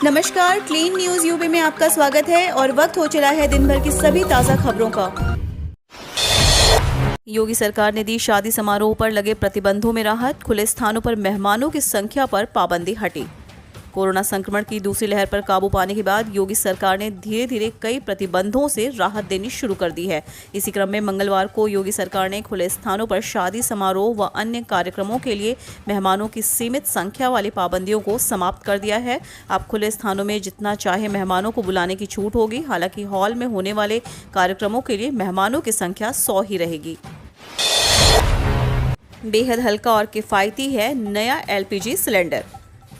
नमस्कार, clean news UP में आपका स्वागत है और वक्त हो चला है दिन भर की सभी ताज़ा खबरों का। योगी सरकार ने दी शादी समारोह पर लगे प्रतिबंधों में राहत, खुले स्थानों पर मेहमानों की संख्या पर पाबंदी हटी। कोरोना संक्रमण की दूसरी लहर पर काबू पाने के बाद योगी सरकार ने धीरे धीरे कई प्रतिबंधों से राहत देनी शुरू कर दी है। इसी क्रम में मंगलवार को योगी सरकार ने खुले स्थानों पर शादी समारोह व अन्य कार्यक्रमों के लिए मेहमानों की सीमित संख्या वाली पाबंदियों को समाप्त कर दिया है। अब खुले स्थानों में जितना चाहे मेहमानों को बुलाने की छूट होगी। हालांकि हॉल में होने वाले कार्यक्रमों के लिए मेहमानों की संख्या 100 ही रहेगी। बेहद हल्का और किफ़ायती है नया एलपीजी सिलेंडर।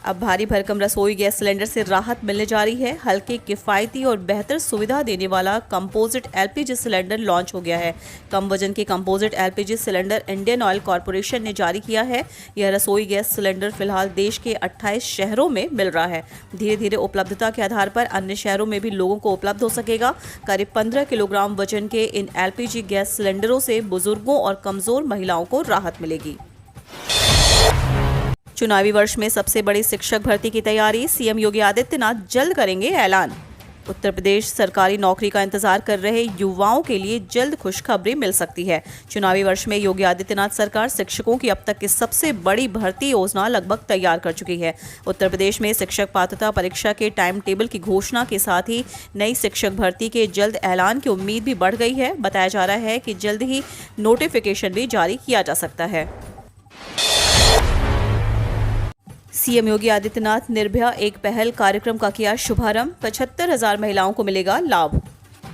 अब भारी भरकम रसोई गैस सिलेंडर से राहत मिलने जा रही है। हल्के, किफ़ायती और बेहतर सुविधा देने वाला कंपोजिट एलपीजी सिलेंडर लॉन्च हो गया है। कम वजन के composite LPG cylinder Indian oil corporation ने जारी किया है। यह रसोई गैस सिलेंडर फिलहाल देश के 28 शहरों में मिल रहा है। धीरे धीरे उपलब्धता के आधार पर अन्य शहरों में भी लोगों को उपलब्ध हो सकेगा। करीब 15 किलोग्राम वजन के इन एलपीजी गैस सिलेंडरों से बुजुर्गों और कमजोर महिलाओं को राहत मिलेगी। चुनावी वर्ष में सबसे बड़ी शिक्षक भर्ती की तैयारी, सीएम योगी आदित्यनाथ जल्द करेंगे ऐलान। उत्तर प्रदेश सरकारी नौकरी का इंतजार कर रहे युवाओं के लिए जल्द खुशखबरी मिल सकती है। चुनावी वर्ष में योगी आदित्यनाथ सरकार शिक्षकों की अब तक की सबसे बड़ी भर्ती योजना लगभग तैयार कर चुकी है। उत्तर प्रदेश में शिक्षक पात्रता परीक्षा के टाइम टेबल की घोषणा के साथ ही नई शिक्षक भर्ती के जल्द ऐलान की उम्मीद भी बढ़ गई है। बताया जा रहा है कि जल्द ही नोटिफिकेशन भी जारी किया जा सकता है। सीएम योगी आदित्यनाथ निर्भया एक पहल कार्यक्रम का किया शुभारंभ, 75,000 महिलाओं को मिलेगा लाभ।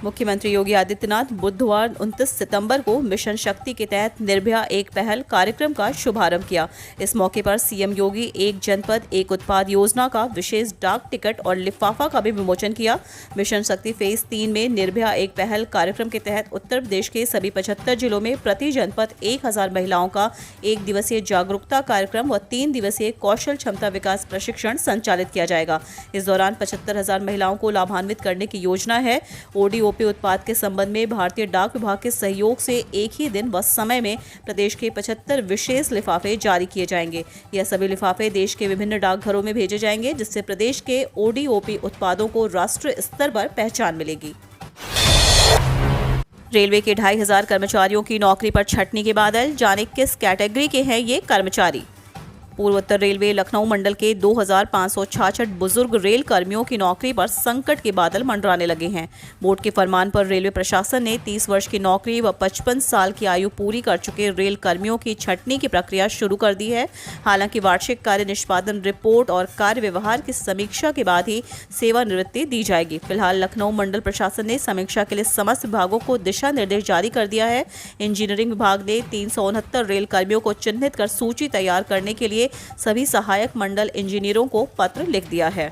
मुख्यमंत्री योगी आदित्यनाथ बुधवार 29 सितंबर को मिशन शक्ति के तहत निर्भया एक पहल कार्यक्रम का शुभारंभ किया। इस मौके पर सीएम योगी एक जनपद एक उत्पाद योजना का विशेष डाक टिकट और लिफाफा का भी विमोचन किया। मिशन शक्ति फेज 3 में निर्भया एक पहल कार्यक्रम के तहत उत्तर प्रदेश के सभी 75 जिलों में प्रति जनपद 1000 महिलाओं का 1 दिवसीय जागरूकता कार्यक्रम व 3 दिवसीय कौशल क्षमता विकास प्रशिक्षण संचालित किया जाएगा। इस दौरान 75,000 महिलाओं को लाभान्वित करने की योजना है। ओडीओपी उत्पाद के संबंध में भारतीय डाक विभाग के सहयोग से एक ही दिन व समय में प्रदेश के 75 विशेष लिफाफे जारी किए जाएंगे। यह सभी लिफाफे देश के विभिन्न डाकघरों में भेजे जाएंगे, जिससे प्रदेश के ओडीओपी उत्पादों को राष्ट्रीय स्तर पर पहचान मिलेगी। रेलवे के 2,500 कर्मचारियों की नौकरी पर छंटनी के बादल, जाने किस कैटेगरी के हैं ये कर्मचारी। पूर्वोत्तर रेलवे लखनऊ मंडल के 2,566 बुजुर्ग रेल कर्मियों की नौकरी पर संकट के बादल मंडराने लगे हैं। बोर्ड के फरमान पर रेलवे प्रशासन ने 30 वर्ष की नौकरी व 55 साल की आयु पूरी कर चुके रेल कर्मियों की छंटनी की प्रक्रिया शुरू कर दी है। हालांकि वार्षिक कार्य निष्पादन रिपोर्ट और कार्य व्यवहार की समीक्षा के बाद ही सेवानिवृत्ति दी जाएगी। फिलहाल लखनऊ मंडल प्रशासन ने समीक्षा के लिए समस्त विभागों को दिशा निर्देश जारी कर दिया है। इंजीनियरिंग विभाग ने 369 रेल कर्मियों को चिन्हित कर सूची तैयार करने के लिए सभी सहायक मंडल इंजीनियरों को पत्र लिख दिया है।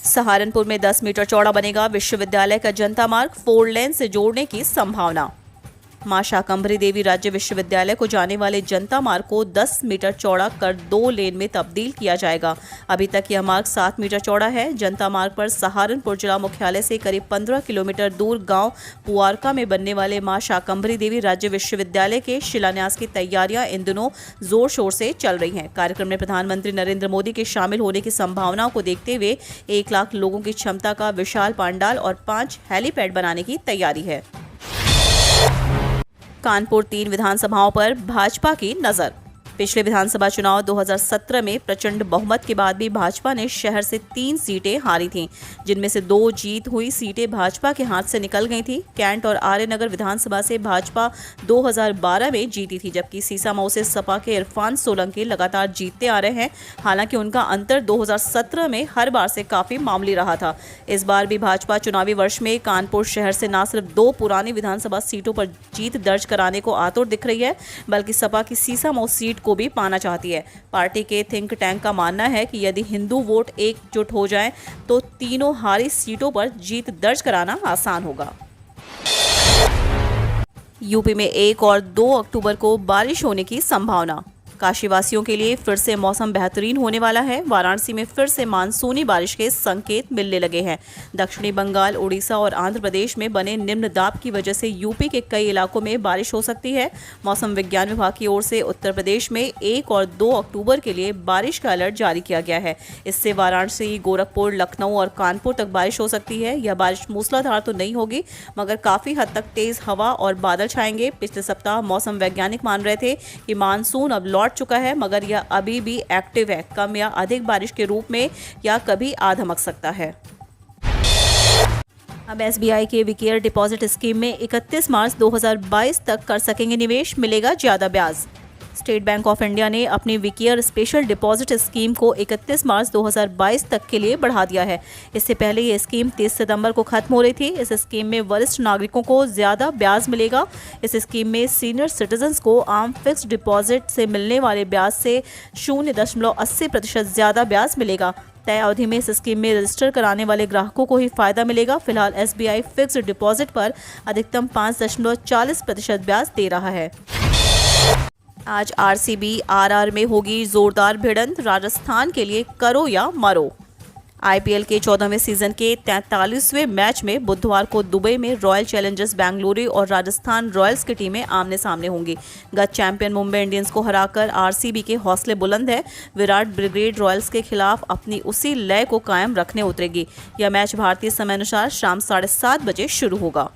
सहारनपुर में 10 मीटर चौड़ा बनेगा विश्वविद्यालय का जनता मार्ग, 4 लेन से जोड़ने की संभावना। मां शाकंभरी देवी राज्य विश्वविद्यालय को जाने वाले जनता मार्ग को 10 मीटर चौड़ा कर 2 लेन में तब्दील किया जाएगा। अभी तक यह मार्ग 7 मीटर चौड़ा है। जनता मार्ग पर सहारनपुर जिला मुख्यालय से करीब 15 किलोमीटर दूर गांव पुआरका में बनने वाले मां शाकंभरी देवी राज्य विश्वविद्यालय के शिलान्यास की तैयारियां इन दिनों जोर शोर से चल रही हैं। कार्यक्रम में प्रधानमंत्री नरेंद्र मोदी के शामिल होने की संभावनाओं को देखते हुए 1 लाख लोगों की क्षमता का विशाल पंडाल और 5 हेलीपैड बनाने की तैयारी है। कानपुर 3 विधानसभाओं पर भाजपा की नजर। पिछले विधानसभा चुनाव 2017 में प्रचंड बहुमत के बाद भी भाजपा ने शहर से 3 सीटें हारी थीं, जिनमें से 2 जीत हुई सीटें भाजपा के हाथ से निकल गई थीं। कैंट और आर्यनगर विधानसभा से भाजपा 2012 में जीती थी, जबकि सीसामऊ से सपा के इरफान सोलंकी लगातार जीतते आ रहे हैं। हालांकि उनका अंतर 2017 में हर बार से काफी मामूली रहा था। इस बार भी भाजपा चुनावी वर्ष में कानपुर शहर से न सिर्फ 2 पुरानी विधानसभा सीटों पर जीत दर्ज कराने को आतुर दिख रही है, बल्कि सपा की सीसामऊ सीट को भी पाना चाहती है। पार्टी के थिंक टैंक का मानना है कि यदि हिंदू वोट एकजुट हो जाएं, तो तीनों हारी सीटों पर जीत दर्ज कराना आसान होगा। यूपी में 1 और 2 अक्टूबर को बारिश होने की संभावना। काशीवासियों के लिए फिर से मौसम बेहतरीन होने वाला है। वाराणसी में फिर से मानसूनी बारिश के संकेत मिलने लगे हैं। दक्षिणी बंगाल, उड़ीसा और आंध्र प्रदेश में बने निम्न दाब की वजह से यूपी के कई इलाकों में बारिश हो सकती है। मौसम विज्ञान विभाग की ओर से उत्तर प्रदेश में 1 और 2 अक्टूबर के लिए बारिश का अलर्ट जारी किया गया है। इससे वाराणसी, गोरखपुर, लखनऊ और कानपुर तक बारिश हो सकती है। यह बारिश मूसलाधार तो नहीं होगी, मगर काफी हद तक तेज हवा और बादल छाएंगे। पिछले सप्ताह मौसम वैज्ञानिक मान रहे थे कि मानसून अब लौट चुका है, मगर यह अभी भी एक्टिव है। कम या अधिक बारिश के रूप में या कभी आ धमक सकता है। अब एसबीआई के वीकेयर डिपॉजिट स्कीम में 31 मार्च 2022 तक कर सकेंगे निवेश, मिलेगा ज्यादा ब्याज। स्टेट बैंक ऑफ इंडिया ने अपनी वीकेयर स्पेशल डिपॉजिट स्कीम को 31 मार्च 2022 तक के लिए बढ़ा दिया है। इससे पहले ये स्कीम 30 सितंबर को खत्म हो रही थी। इस स्कीम में वरिष्ठ नागरिकों को ज्यादा ब्याज मिलेगा। इस स्कीम में सीनियर सिटीजन्स को आम फिक्स्ड डिपॉजिट से मिलने वाले ब्याज से 0.80% ज्यादा ब्याज मिलेगा। तय अवधि में इस स्कीम में रजिस्टर कराने वाले ग्राहकों को ही फायदा मिलेगा। फिलहाल एसबीआई फिक्स्ड डिपॉजिट पर अधिकतम 5.40% ब्याज दे रहा है। आज आरसीबी आरआर में होगी जोरदार भिड़ंत, राजस्थान के लिए करो या मरो। आईपीएल के 14वें सीजन के 43वें मैच में बुधवार को दुबई में रॉयल चैलेंजर्स बेंगलुरु और राजस्थान रॉयल्स की टीमें आमने सामने होंगी। गत चैंपियन मुंबई इंडियंस को हराकर आरसीबी के हौसले बुलंद है। विराट ब्रिगेड रॉयल्स के खिलाफ अपनी उसी लय को कायम रखने उतरेगी। यह मैच भारतीय समय अनुसार शाम 7:30 बजे शुरू होगा।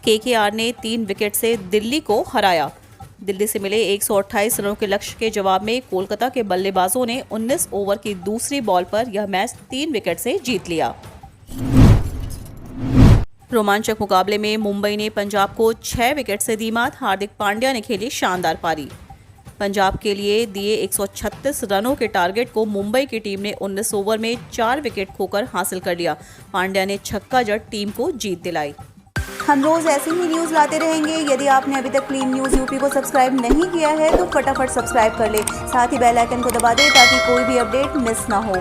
केकेआर ने 3 विकेट से दिल्ली को हराया। दिल्ली से मिले 128 रनों के लक्ष्य के जवाब में कोलकाता के बल्लेबाजों ने 19 ओवर की दूसरी बॉल पर यह मैच 3 विकेट से जीत लिया। रोमांचक मुकाबले में मुंबई ने पंजाब को 6 विकेट से दी मात। हार्दिक पांड्या ने खेली शानदार पारी। पंजाब के लिए दिए 136 रनों के टारगेट को मुंबई की टीम ने 19 ओवर में 4 विकेट खोकर हासिल कर लिया। पांड्या ने छक्का जड़ टीम को जीत दिलाई। हम रोज ऐसी ही न्यूज लाते रहेंगे। यदि आपने अभी तक क्लीन न्यूज यूपी को सब्सक्राइब नहीं किया है तो फटाफट सब्सक्राइब कर ले, साथ ही बेल आइकन को दबा दे ताकि कोई भी अपडेट मिस ना हो।